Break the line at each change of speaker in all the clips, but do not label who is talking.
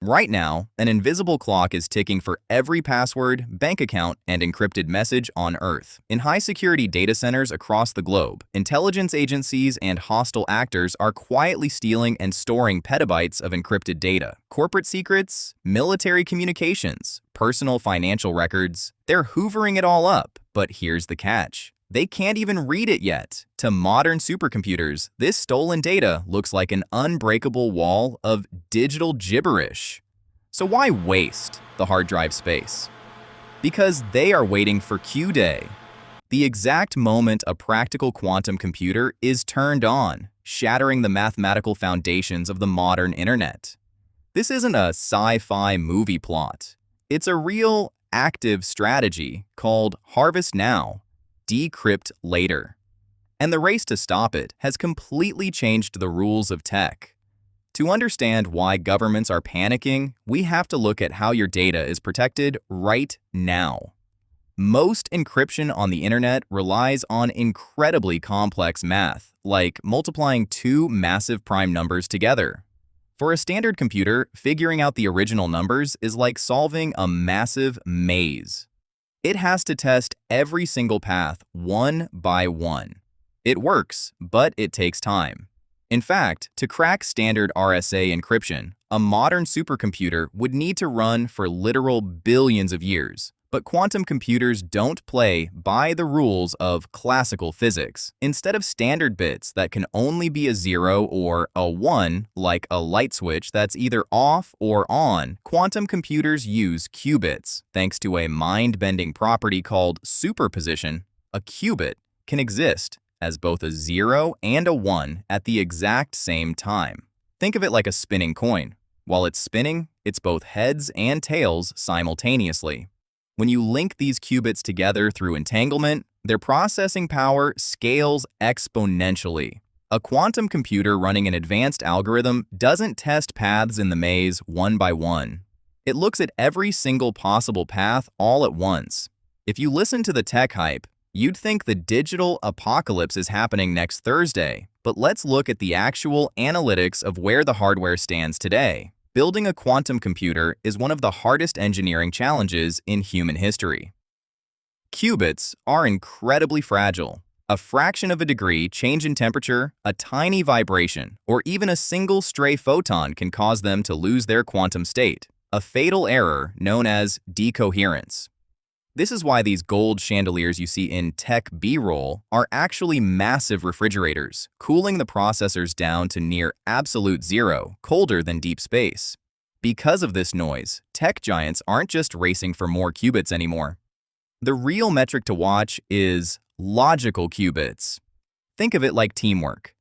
Right now, an invisible clock is ticking for every password, bank account, and encrypted message on Earth. In high-security data centers across the globe, intelligence agencies and hostile actors are quietly stealing and storing petabytes of encrypted data. Corporate secrets, military communications, personal financial records, they're hoovering it all up. But here's the catch. They can't even read it yet. To modern supercomputers, this stolen data looks like an unbreakable wall of digital gibberish. So why waste the hard drive space? Because they are waiting for Q-Day, the exact moment a practical quantum computer is turned on, shattering the mathematical foundations of the modern internet. This isn't a sci-fi movie plot. It's a real, active strategy called Harvest Now, Decrypt Later. And the race to stop it has completely changed the rules of tech. To understand why governments are panicking, we have to look at how your data is protected right now. Most encryption on the internet relies on incredibly complex math, like multiplying two massive prime numbers together. For a standard computer, figuring out the original numbers is like solving a massive maze. It has to test every single path one by one. It works, but it takes time. In fact, to crack standard RSA encryption, a modern supercomputer would need to run for literal billions of years. But quantum computers don't play by the rules of classical physics. Instead of standard bits that can only be a 0 or a 1, like a light switch that's either off or on, quantum computers use qubits. Thanks to a mind-bending property called superposition, a qubit can exist as both a 0 and a 1 at the exact same time. Think of it like a spinning coin. While it's spinning, it's both heads and tails simultaneously. When you link these qubits together through entanglement, their processing power scales exponentially. A quantum computer running an advanced algorithm doesn't test paths in the maze one by one. It looks at every single possible path all at once. If you listen to the tech hype, you'd think the digital apocalypse is happening next Thursday. But let's look at the actual analytics of where the hardware stands today. Building a quantum computer is one of the hardest engineering challenges in human history. Qubits are incredibly fragile. A fraction of a degree change in temperature, a tiny vibration, or even a single stray photon can cause them to lose their quantum state, a fatal error known as decoherence. This is why these gold chandeliers you see in tech B-roll are actually massive refrigerators, cooling the processors down to near absolute zero, colder than deep space. Because of this noise, tech giants aren't just racing for more qubits anymore. The real metric to watch is logical qubits. Think of it like teamwork.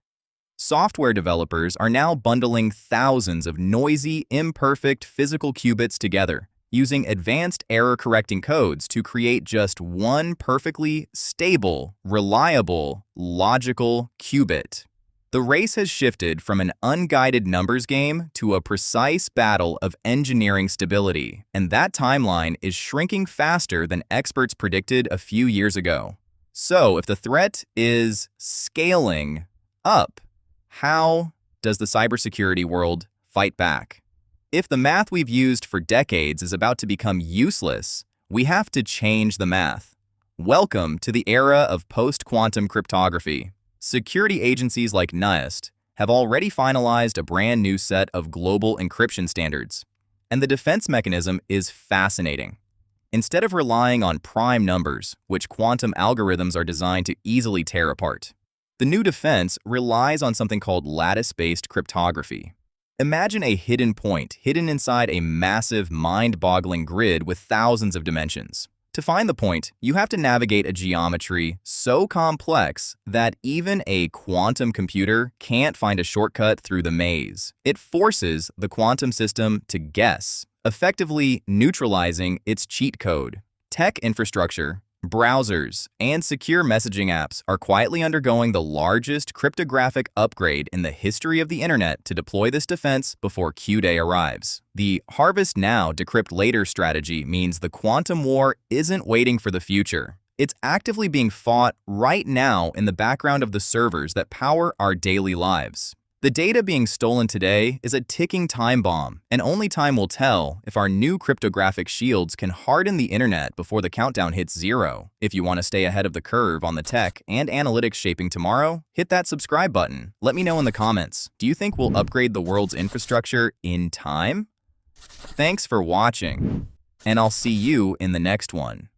Software developers are now bundling thousands of noisy, imperfect physical qubits together, using advanced error-correcting codes to create just one perfectly stable, reliable, logical qubit. The race has shifted from an unguided numbers game to a precise battle of engineering stability, and that timeline is shrinking faster than experts predicted a few years ago. So, if the threat is scaling up, how does the cybersecurity world fight back? If the math we've used for decades is about to become useless, we have to change the math. Welcome to the era of post-quantum cryptography. Security agencies like NIST have already finalized a brand new set of global encryption standards. And the defense mechanism is fascinating. Instead of relying on prime numbers, which quantum algorithms are designed to easily tear apart, the new defense relies on something called lattice-based cryptography. Imagine a hidden point hidden inside a massive, mind-boggling grid with thousands of dimensions. To find the point, you have to navigate a geometry so complex that even a quantum computer can't find a shortcut through the maze. It forces the quantum system to guess, effectively neutralizing its cheat code. Tech infrastructure, browsers, and secure messaging apps are quietly undergoing the largest cryptographic upgrade in the history of the internet to deploy this defense before Q-Day arrives. The Harvest Now, Decrypt Later strategy means the quantum war isn't waiting for the future. It's actively being fought right now in the background of the servers that power our daily lives. The data being stolen today is a ticking time bomb, and only time will tell if our new cryptographic shields can harden the internet before the countdown hits 0. If you want to stay ahead of the curve on the tech and analytics shaping tomorrow, hit that subscribe button. Let me know in the comments, do you think we'll upgrade the world's infrastructure in time? Thanks for watching, and I'll see you in the next one.